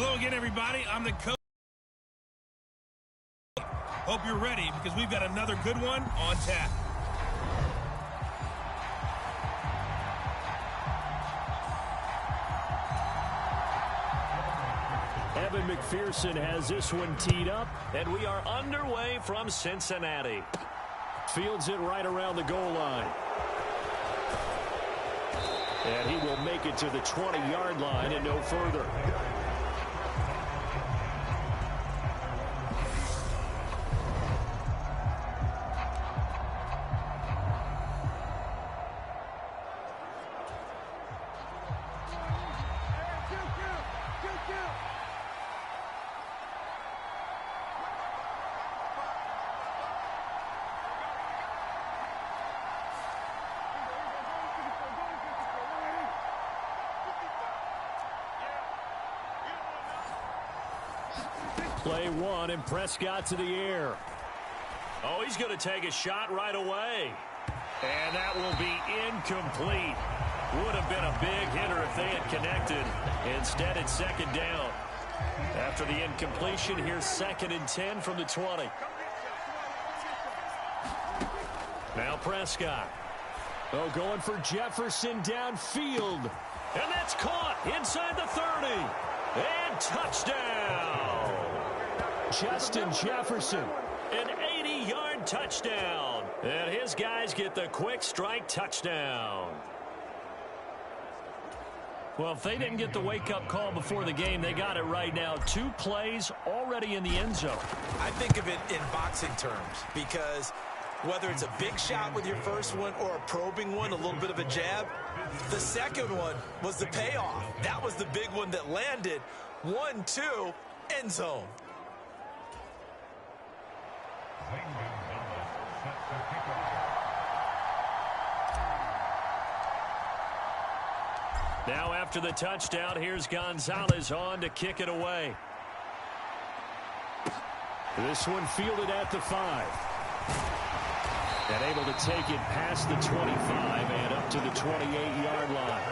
Hello again, everybody. I'm the coach. Hope you're ready because we've got another good one on tap. Evan McPherson has this one teed up, and we are underway from Cincinnati. Fields it right around the goal line. And he will make it to the 20-yard line and no further. Play one, and Prescott to the air. Oh, he's going to take a shot right away. And that will be incomplete. Would have been a big hitter if they had connected. Instead, it's second down. After the incompletion, here's 2nd and 10 from the 20. Now Prescott. Oh, going for Jefferson downfield. And that's caught inside the 30. And touchdown. Justin Jefferson, an 80-yard touchdown. And his guys get the quick strike touchdown. Well, if they didn't get the wake-up call before the game, they got it right now. 2 plays already in the end zone. I think of it in boxing terms because whether it's a big shot with your first one or a probing one, a little bit of a jab, the second one was the payoff. That was the big one that landed. 1-2, end zone. Now after the touchdown, here's Gonzalez on to kick it away. This one fielded at the 5. And able to take it past the 25 and up to the 28-yard line.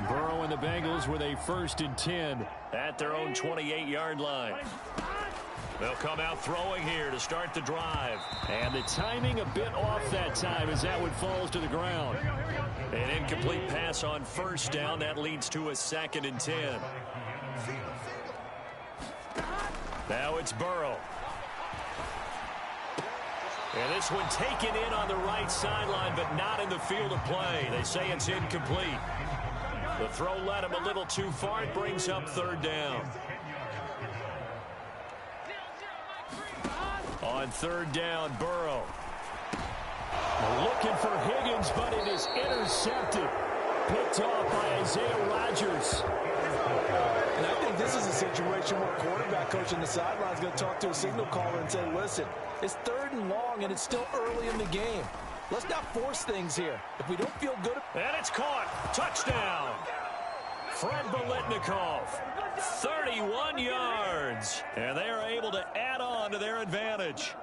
Burrow and the Bengals with a 1st and 10 at their own 28-yard line. They'll come out throwing here to start the drive. And the timing a bit off that time as that one falls to the ground. An incomplete pass on 1st down. That leads to a 2nd and 10. Now it's Burrow. And this one taken in on the right sideline, but not in the field of play. They say it's incomplete. The throw led him a little too far. It brings up 3rd down. On 3rd down, Burrow. Looking for Higgins, but it is intercepted. Picked off by Isaiah Rodgers. And I think this is a situation where quarterback coach on the sideline is going to talk to a signal caller and say, listen, it's 3rd and long, and it's still early in the game. Let's not force things here. If we don't feel good. And it's caught. Touchdown. Fred Biletnikoff. 31 yards. And they are able to add on to their advantage.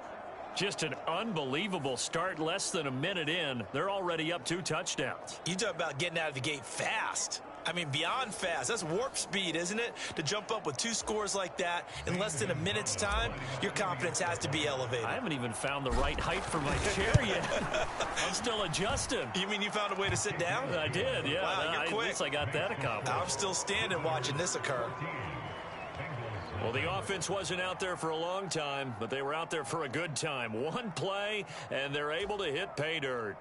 Just an unbelievable start. Less than a minute in. They're already up 2 touchdowns. You talk about getting out of the gate fast. I mean, beyond fast. That's warp speed, isn't it? To jump up with 2 scores like that in less than a minute's time, your confidence has to be elevated. I haven't even found the right height for my chair yet. I'm still adjusting. You mean you found a way to sit down? I did, yeah. Wow, you're quick. At least I got that accomplished. I'm still standing watching this occur. Well, the offense wasn't out there for a long time, but they were out there for a good time. 1 play, and they're able to hit pay dirt.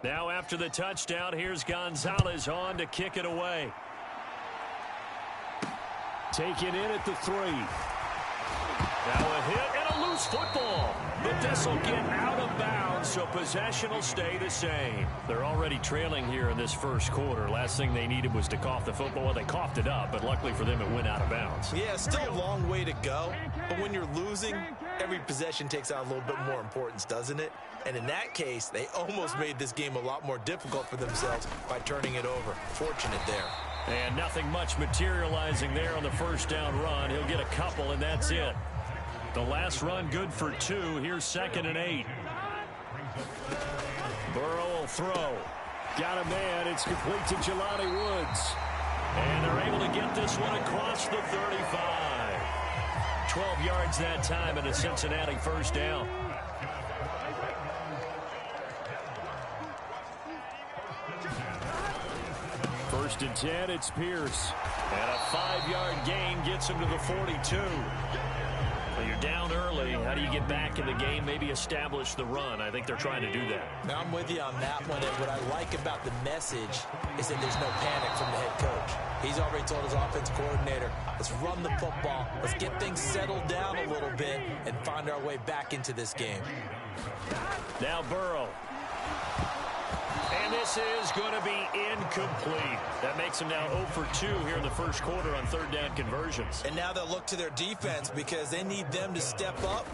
Now after the touchdown, here's Gonzalez on to kick it away. Taken in at the 3. Now a hit and a loose football. But this will get out of bounds, so possession will stay the same. They're already trailing here in this first quarter. Last thing they needed was to cough the football. Well, they coughed it up, but luckily for them, it went out of bounds. Yeah, still a long way to go. But when you're losing, every possession takes on a little bit more importance, doesn't it? And in that case, they almost made this game a lot more difficult for themselves by turning it over. Fortunate there. And nothing much materializing there on the first down run. He'll get a couple, and that's it. The last run good for 2. Here's 2nd and 8. Burrow will throw. Got a man. It's complete to Jelani Woods. And they're able to get this one across the 35. 12 yards that time and a Cincinnati first down. First and 10, it's Pierce. And a 5-yard gain gets him to the 42. Well, you're down early. How do you get back in the game, maybe establish the run? I think they're trying to do that. Now, I'm with you on that one, and what I like about the message is that there's no panic from the head coach. He's already told his offense coordinator, let's run the football, let's get things settled down a little bit, and find our way back into this game. Now Burrow. And this is going to be incomplete. That makes him now 0 for 2 here in the first quarter on third down conversions. And now they'll look to their defense because they need them to step up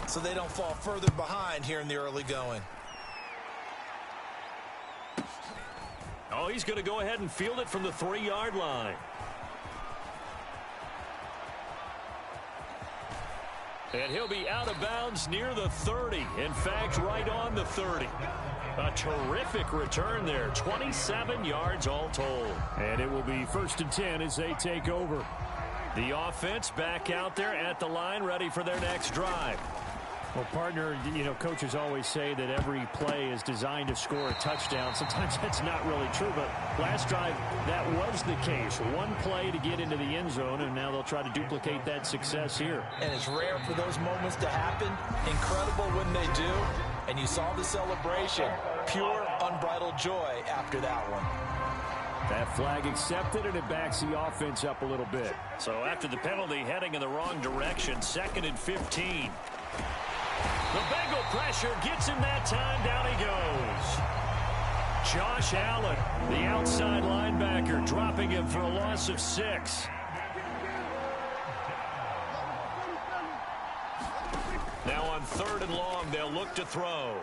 so they don't fall further behind here in the early going. Oh, he's going to go ahead and field it from the 3-yard line. And he'll be out of bounds near the 30. In fact, right on the 30. A terrific return there. 27 yards all told. And it will be 1st and 10 as they take over. The offense back out there at the line, ready for their next drive. Well, partner, you know, coaches always say that every play is designed to score a touchdown. Sometimes that's not really true, but last drive, that was the case. One play to get into the end zone, and now they'll try to duplicate that success here. And it's rare for those moments to happen. Incredible when they do. And you saw the celebration. Pure, unbridled joy after that one. That flag accepted, and it backs the offense up a little bit. So after the penalty, heading in the wrong direction, 2nd and 15. The Bengal pressure gets him that time. Down he goes. Josh Allen, the outside linebacker, dropping him for a loss of 6. Now on 3rd and long, they'll look to throw.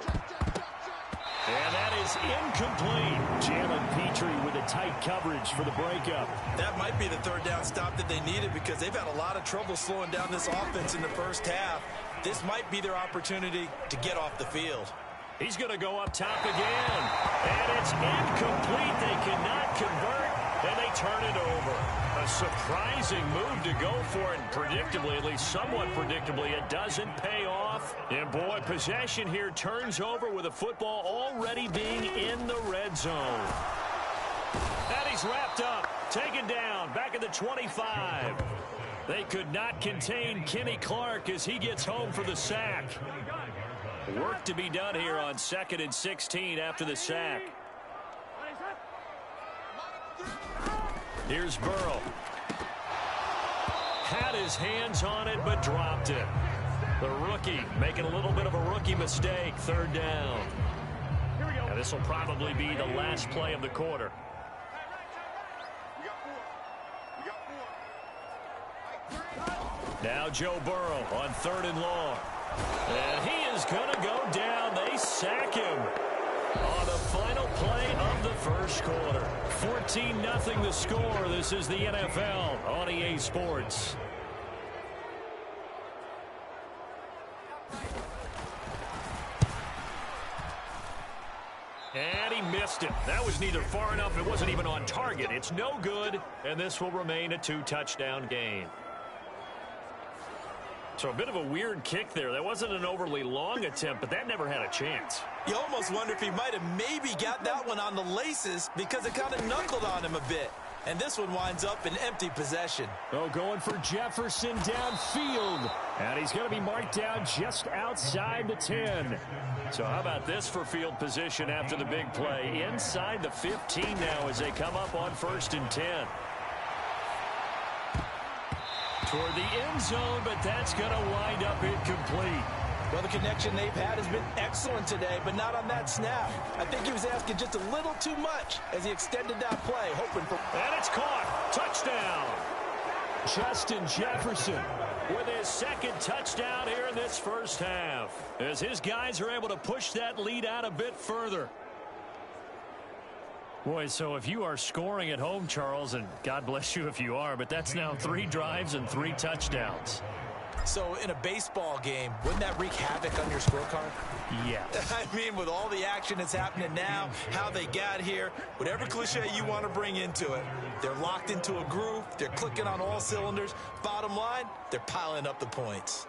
And that is incomplete. Jalen Petrie with a tight coverage for the breakup. That might be the 3rd down stop that they needed because they've had a lot of trouble slowing down this offense in the first half. This might be their opportunity to get off the field. He's going to go up top again. And it's incomplete. They cannot convert, and they turn it over. A surprising move to go for it. Predictably, at least somewhat predictably, it doesn't pay off. And boy, possession here turns over with the football already being in the red zone. And he's wrapped up, taken down, back at the 25. They could not contain Kenny Clark as he gets home for the sack. Work to be done here on 2nd and 16 after the sack. Here's Burrow. Had his hands on it, but dropped it. The rookie making a little bit of a rookie mistake. 3rd down. And this will probably be the last play of the quarter. Now Joe Burrow on 3rd and long. And he is going to go down. They sack him on the final play of the first quarter. 14-0 the score. This is the NFL on EA Sports. And he missed it. That was neither far enough. It wasn't even on target. It's no good. And this will remain a 2-touchdown game. So a bit of a weird kick there. That wasn't an overly long attempt, but that never had a chance. You almost wonder if he might have maybe got that one on the laces because it kind of knuckled on him a bit. And this one winds up in empty possession. Oh, going for Jefferson downfield. And he's going to be marked down just outside the 10. So how about this for field position after the big play? Inside the 15 now as they come up on 1st and 10. Toward the end zone, but that's going to wind up incomplete. Well, the connection they've had has been excellent today, but not on that snap. I think he was asking just a little too much as he extended that play, hoping for... And it's caught. Touchdown. Justin Jefferson with his 2nd touchdown here in this first half, as his guys are able to push that lead out a bit further. Boy, so if you are scoring at home, Charles, and God bless you if you are, but that's now 3 drives and 3 touchdowns. So in a baseball game, wouldn't that wreak havoc on your scorecard? Yeah. I mean, with all the action that's happening now, how they got here, whatever cliche you want to bring into it, they're locked into a groove, they're clicking on all cylinders. Bottom line, they're piling up the points.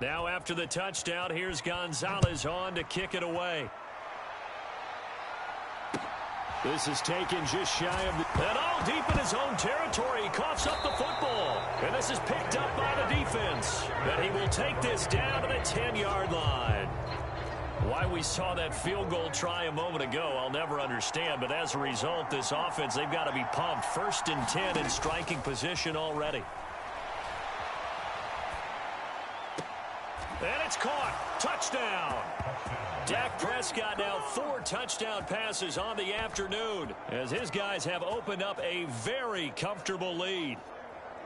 Now after the touchdown, here's Gonzalez on to kick it away. This is taken just shy of the... And all deep in his own territory, he coughs up the football. And this is picked up by the defense. And he will take this down to the 10-yard line. Why we saw that field goal try a moment ago, I'll never understand. But as a result, this offense, they've got to be pumped. 1st and 10 in striking position already. And it's caught. Touchdown. Dak Prescott now 4 touchdown passes on the afternoon as his guys have opened up a very comfortable lead.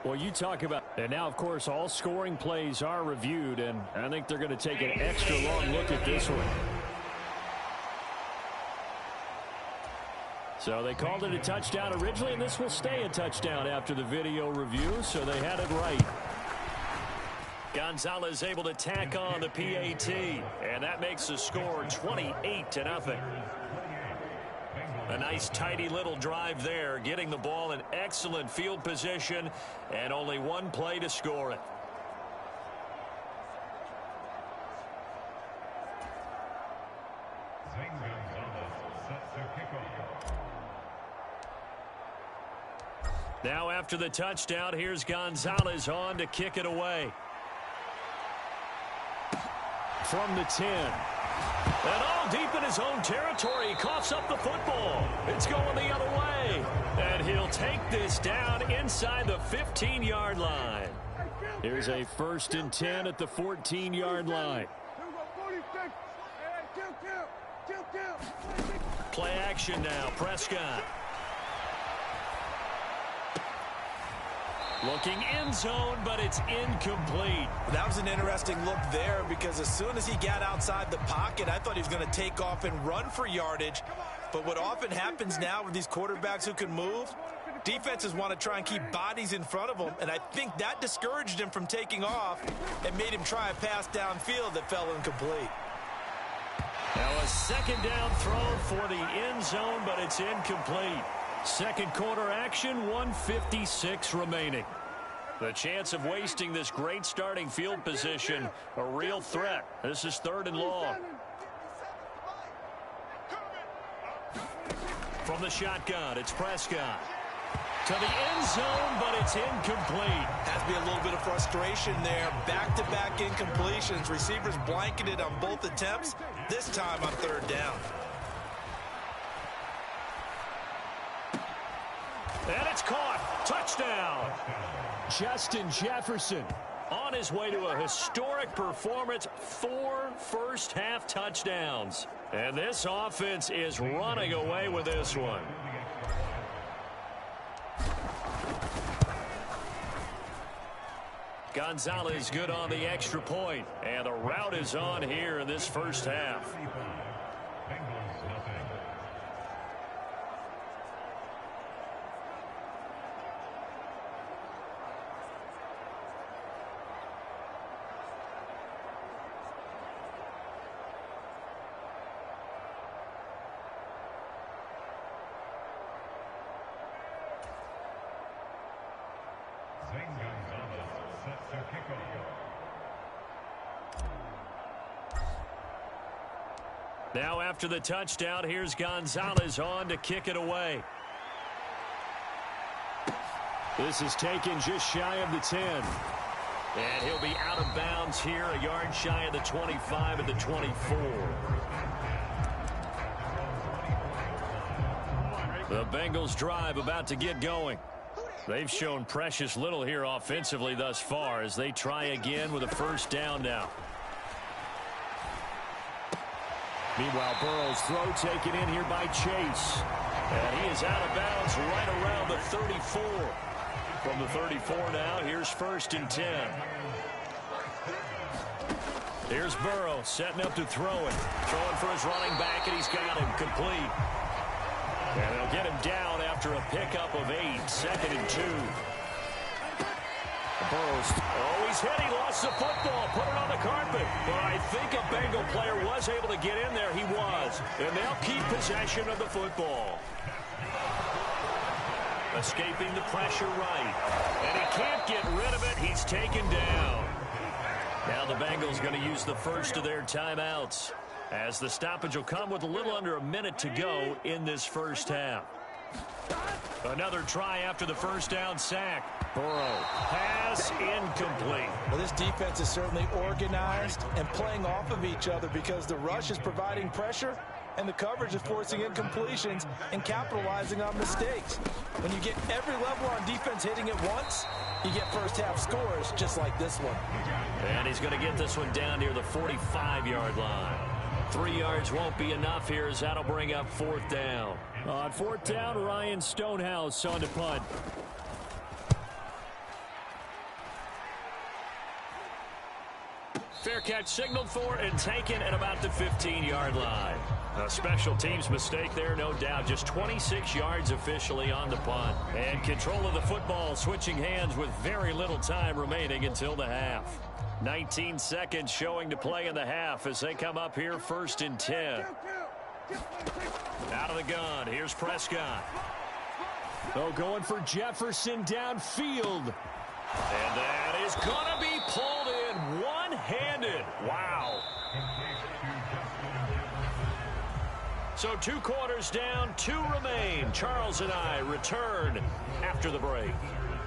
Well, you talk about... And now, of course, all scoring plays are reviewed, and I think they're going to take an extra long look at this one. So they called it a touchdown originally, and this will stay a touchdown after the video review, so they had it right. Gonzalez able to tack on the PAT, and that makes the score 28-0. A nice tidy little drive there, getting the ball in excellent field position, and only one play to score it. Now after the touchdown, here's Gonzalez on to kick it away. From the 10. And all deep in his own territory, he coughs up the football. It's going the other way. And he'll take this down inside the 15-yard line. Here's a 1st and 10 at the 14-yard line. Play action now, Prescott. Looking end zone, but it's incomplete. That was an interesting look there because as soon as he got outside the pocket, I thought he was going to take off and run for yardage. But what often happens now with these quarterbacks who can move, defenses want to try and keep bodies in front of them, and I think that discouraged him from taking off and made him try a pass downfield that fell incomplete. Now a 2nd down throw for the end zone, but it's incomplete. 2nd quarter action, 1:56 remaining. The chance of wasting this great starting field position, a real threat. This is 3rd and long. From the shotgun, it's Prescott. To the end zone, but it's incomplete. Has to be a little bit of frustration there. Back-to-back incompletions. Receivers blanketed on both attempts, this time on 3rd down. And it's caught. Touchdown. Justin Jefferson. On his way to a historic performance, 4 first-half touchdowns. And this offense is running away with this one. Gonzalez good on the extra point. And the route is on here in this 1st half. Now after the touchdown, here's Gonzalez on to kick it away. This is taken just shy of the 10. And he'll be out of bounds here, a yard shy of the 25 at the 24. The Bengals drive about to get going. They've shown precious little here offensively thus far as they try again with a 1st down now. Meanwhile, Burrow's throw taken in here by Chase. And he is out of bounds right around the 34. From the 34 now, here's 1st and 10. Here's Burrow setting up to throw it. Throwing for his running back, and he's got him complete. And they'll get him down after a pickup of 8. 2nd and 2. Burrow's, he's hit. He lost the football. Put it on the carpet. But I think a Bengal player was able to get in there. He was. And they'll keep possession of the football. Escaping the pressure right. And he can't get rid of it. He's taken down. Now the Bengals going to use the first of their timeouts, as the stoppage will come with a little under a minute to go in this first half. Another try after the first down sack. Burrow, pass incomplete. Well, this defense is certainly organized and playing off of each other, because the rush is providing pressure and the coverage is forcing incompletions and capitalizing on mistakes. When you get every level on defense hitting it once, you get first half scores just like this one. And he's going to get this one down near the 45-yard line. 3 yards won't be enough here, as that'll bring up 4th down. On 4th down, Ryan Stonehouse on to punt. Fair catch signaled for and taken at about the 15-yard line. A special teams mistake there, no doubt. Just 26 yards officially on the punt. And control of the football switching hands with very little time remaining until the half. 19 seconds showing to play in the half as they come up here 1st and 10. Out of the gun, here's Prescott. Oh, going for Jefferson downfield. And that is going to be pulled in one-handed. Wow. So 2 quarters down, 2 remain. Charles and I return after the break.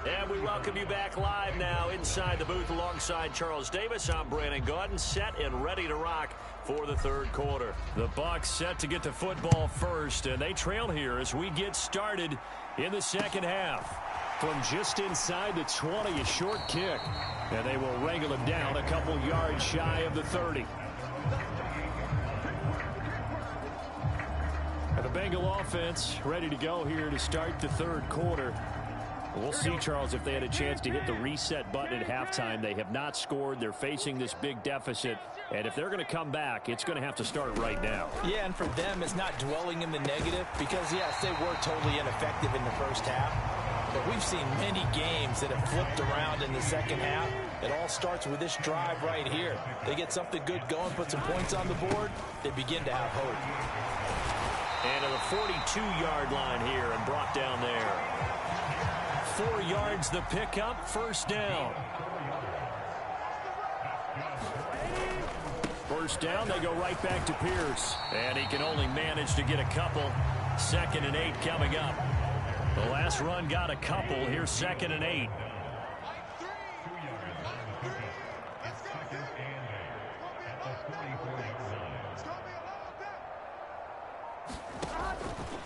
And we welcome you back live now inside the booth alongside Charles Davis. I'm Brandon Gaudin, set and ready to rock for the 3rd quarter. The Bucs set to get the football first, and they trail here as we get started in the 2nd half. From just inside the 20, a short kick. And they will wrangle him down a couple yards shy of the 30. And the Bengal offense ready to go here to start the 3rd quarter. We'll see, Charles, if they had a chance to hit the reset button at halftime. They have not scored. They're facing this big deficit. And if they're going to come back, it's going to have to start right now. Yeah, and for them, it's not dwelling in the negative, because, yes, they were totally ineffective in the first half. But we've seen many games that have flipped around in the 2nd half. It all starts with this drive right here. They get something good going, put some points on the board, they begin to have hope. And to the 42-yard line here and brought down there. 4 yards the pickup, 1st down. 1st down, they go right back to Pierce. And he can only manage to get a couple. 2nd and 8 coming up. The last run got a couple. Here's 2nd and 8.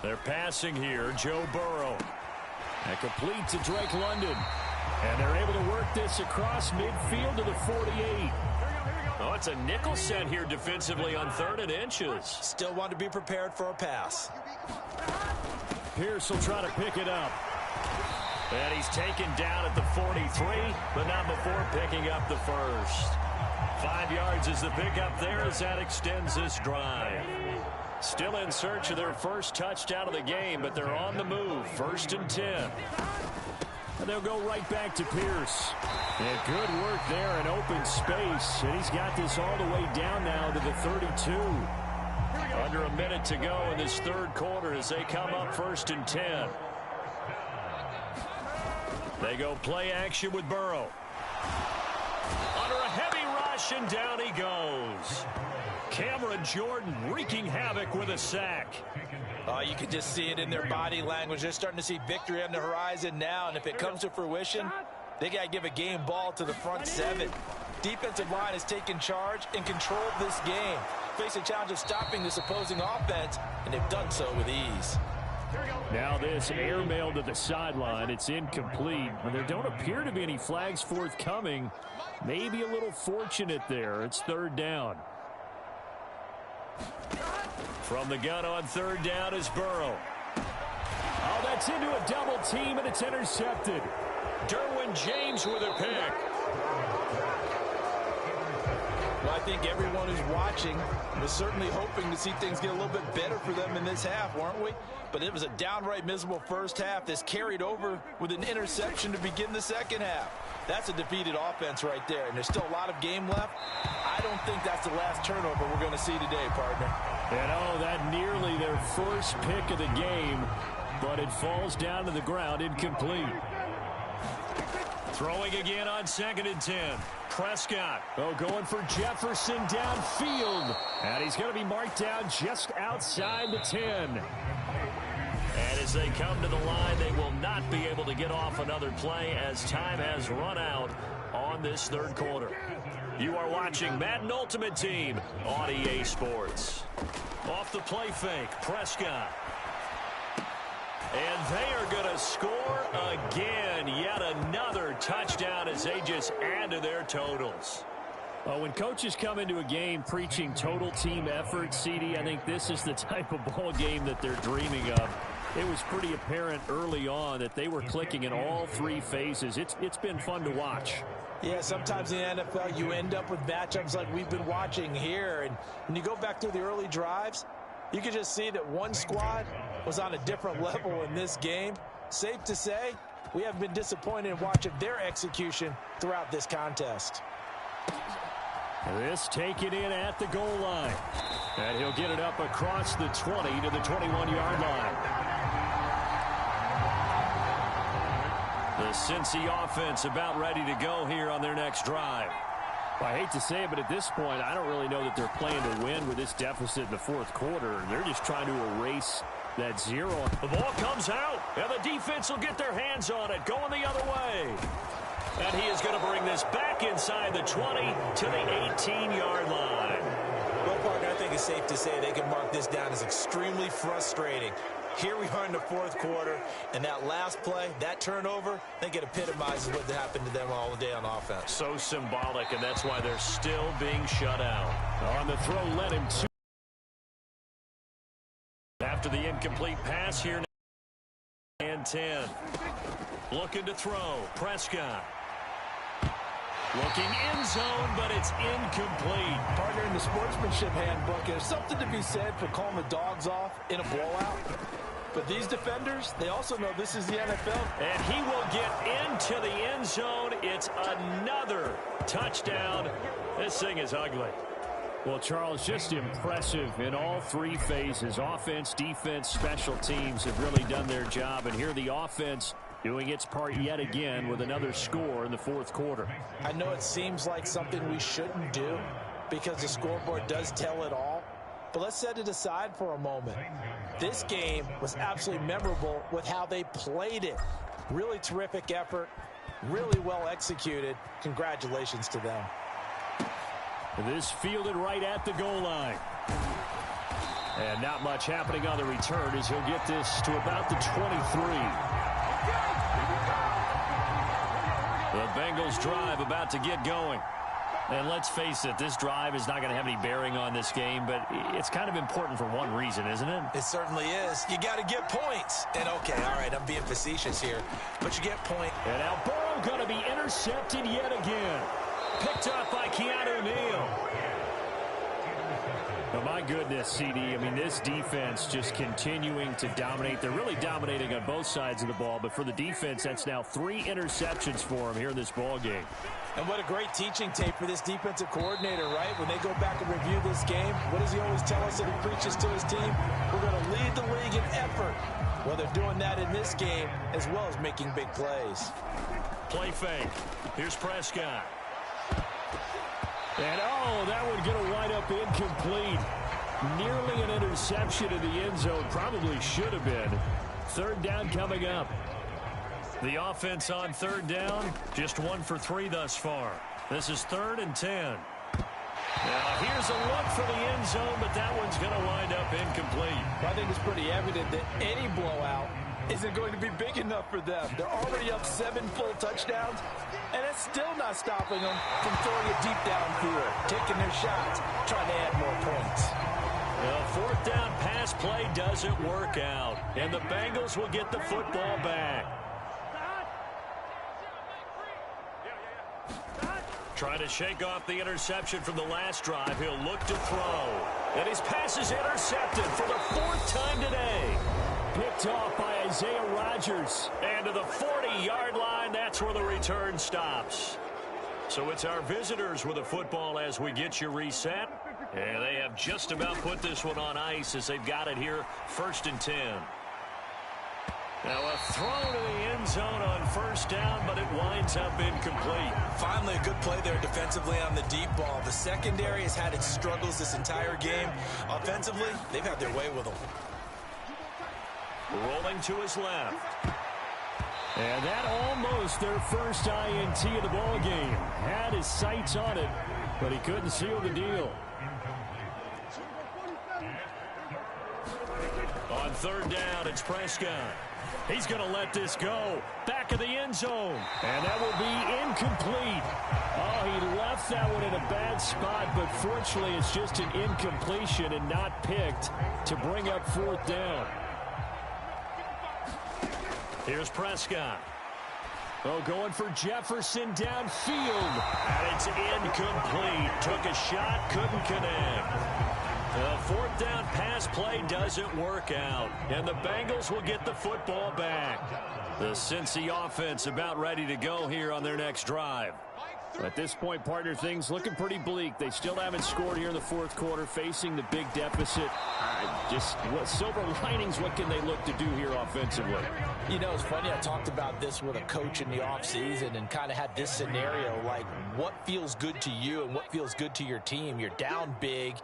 They're passing here. Joe Burrow. And complete to Drake London. And they're able to work this across midfield to the 48. Oh, it's a nickel set here defensively on 3rd and inches. Still want to be prepared for a pass. Pierce will try to pick it up. And he's taken down at the 43, but not before picking up the first. 5 yards is the pickup there as that extends this drive. Still in search of their first touchdown of the game, but they're on the move. 1st and 10. And they'll go right back to Pierce. And good work there in open space. And he's got this all the way down now to the 32. Under a minute to go in this 3rd quarter as they come up 1st and 10. They go play action with Burrow. Under a heavy rush, and down he goes. Cameron Jordan wreaking havoc with a sack. You can just see it in their body language. They're starting to see victory on the horizon now, and if it comes to fruition, they got to give a game ball to the front 7. Defensive line has taken charge and controlled this game. Face a challenge of stopping this opposing offense, and they've done so with ease. Now this airmail to the sideline. It's incomplete. And there don't appear to be any flags forthcoming. Maybe a little fortunate there. It's 3rd down. From the gun on 3rd down is Burrow. Oh, that's into a double team, and it's intercepted. Derwin James with a pick. Well, I think everyone who's watching was certainly hoping to see things get a little bit better for them in this half, weren't we? But it was a downright miserable first half. This carried over with an interception to begin the second half. That's a defeated offense right there, and there's still a lot of game left. I don't think that's the last turnover we're going to see today, partner. And oh, that nearly their first pick of the game, but it falls down to the ground, incomplete. Throwing again on 2nd and 10. Prescott. Oh, going for Jefferson downfield. And he's going to be marked down just outside the 10. And as they come to the line, they will not be able to get off another play as time has run out on this third quarter. You are watching Madden Ultimate Team on EA Sports. Off the play fake, Prescott. And they are going to score again. Yet another touchdown as they just add to their totals. Well, when coaches come into a game preaching total team effort, CD, I think this is the type of ball game that they're dreaming of. It was pretty apparent early on that they were clicking in all three phases. It's been fun to watch. Yeah, sometimes in the NFL you end up with matchups like we've been watching here. And when you go back to the early drives, you can just see that one squad was on a different level in this game. Safe to say, we haven't been disappointed in watching their execution throughout this contest. This taken in at the goal line. And he'll get it up across the 20 to the 21-yard line. The Cincy offense about ready to go here on their next drive. I hate to say it, but at this point, I don't really know that they're playing to win with this deficit in the fourth quarter. They're just trying to erase that zero. The ball comes out, and the defense will get their hands on it, going the other way. And he is going to bring this back inside the 20 to the 18-yard line. Well, partner, I think it's safe to say they can mark this down as extremely frustrating. Here we are in the fourth quarter, and that last play, that turnover, I think it epitomizes what happened to them all day on offense. So symbolic, and that's why they're still being shut out. On the throw, led him to. After the incomplete pass here, and 10. Looking to throw, Prescott. Looking in zone, but it's incomplete. Partner, in the sportsmanship handbook, there's something to be said for calling the dogs off in a blowout. But these defenders, they also know this is the NFL. And he will get into the end zone. It's another touchdown. This thing is ugly. Well, Charles, just impressive in all three phases. Offense, defense, special teams have really done their job. And here the offense doing its part yet again with another score in the fourth quarter. I know it seems like something we shouldn't do because the scoreboard does tell it all. But let's set it aside for a moment. This game was absolutely memorable with how they played it. Really terrific effort, really well executed. Congratulations to them. This fielded right at the goal line. And not much happening on the return as he'll get this to about the 23. The Bengals drive about to get going. And let's face it, this drive is not going to have any bearing on this game, but it's kind of important for one reason, isn't it? It certainly is. You got to get points. And okay, all right, I'm being facetious here, but you get point. And now Burrow going to be intercepted yet again. Picked up by Keanu Neal. Oh, my goodness, CD. I mean, this defense just continuing to dominate. They're really dominating on both sides of the ball, but for the defense, that's now 3 interceptions for them here in this ball game. And what a great teaching tape for this defensive coordinator, right? When they go back and review this game, what does he always tell us that he preaches to his team? We're going to lead the league in effort. Well, they're doing that in this game as well as making big plays. Play fake. Here's Prescott. And, oh, that one going to wind up incomplete. Nearly an interception in the end zone. Probably should have been. Third down coming up. The offense on third down, just 1 for 3 thus far. This is 3rd and 10. Now, here's a look for the end zone, but that one's going to wind up incomplete. Well, I think it's pretty evident that any blowout isn't going to be big enough for them. They're already up 7 full touchdowns, and it's still not stopping them from throwing it deep downfield, taking their shots, trying to add more points. The 4th down pass play doesn't work out, and the Bengals will get the football back. Trying to shake off the interception from the last drive. He'll look to throw. And his pass is intercepted for the 4th time today. Picked off by Isaiah Rodgers. And to the 40-yard line, that's where the return stops. So it's our visitors with the football as we get you reset. And they have just about put this one on ice as they've got it here, 1st and 10. Now a throw to the end zone on 1st down, but it winds up incomplete. Finally, a good play there defensively on the deep ball. The secondary has had its struggles this entire game. Offensively, they've had their way with them. Rolling to his left. And that almost their first INT of the ball game. Had his sights on it, but he couldn't seal the deal. On 3rd down, it's Prescott. He's going to let this go. Back of the end zone. And that will be incomplete. Oh, he left that one in a bad spot, but fortunately it's just an incompletion and not picked to bring up 4th down. Here's Prescott. Oh, going for Jefferson downfield. And it's incomplete. Took a shot, couldn't connect. The 4th down pass play doesn't work out. And the Bengals will get the football back. The Cincy offense about ready to go here on their next drive. At this point, partner, things looking pretty bleak. They still haven't scored here in the 4th quarter, facing the big deficit. Just what silver linings, what can they look to do here offensively? You know, it's funny, I talked about this with a coach in the offseason and kind of had this scenario, like what feels good to you and what feels good to your team. You're down big.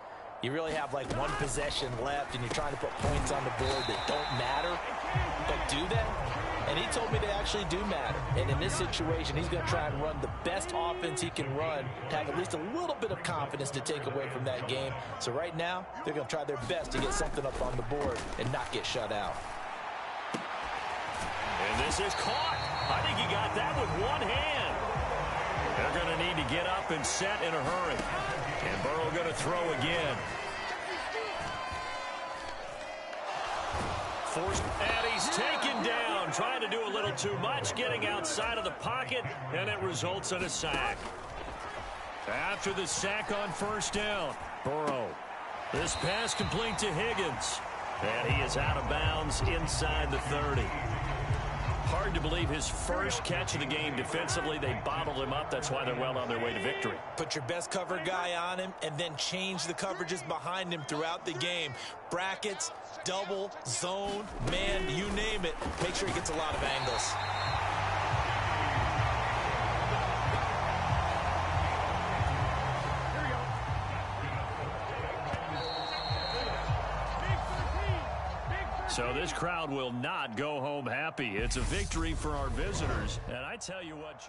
You really have like 1 possession left, and you're trying to put points on the board that don't matter. But do they? And he told me they actually do matter. And in this situation, he's going to try and run the best offense he can run to have at least a little bit of confidence to take away from that game. So right now, they're going to try their best to get something up on the board and not get shut out. And this is caught. I think he got that with 1 hand. They're going to need to get up and set in a hurry. And Burrow going to throw again. Forced, and he's taken down, trying to do a little too much, getting outside of the pocket, and it results in a sack. After the sack on 1st down, Burrow. This pass complete to Higgins. And he is out of bounds inside the 30. Hard to believe his first catch of the game defensively. They bottled him up. That's why they're well on their way to victory. Put your best cover guy on him and then change the coverages behind him throughout the game. Brackets, double, zone, man, you name it. Make sure he gets a lot of angles. So this crowd will not go home happy. It's a victory for our visitors. And I tell you what...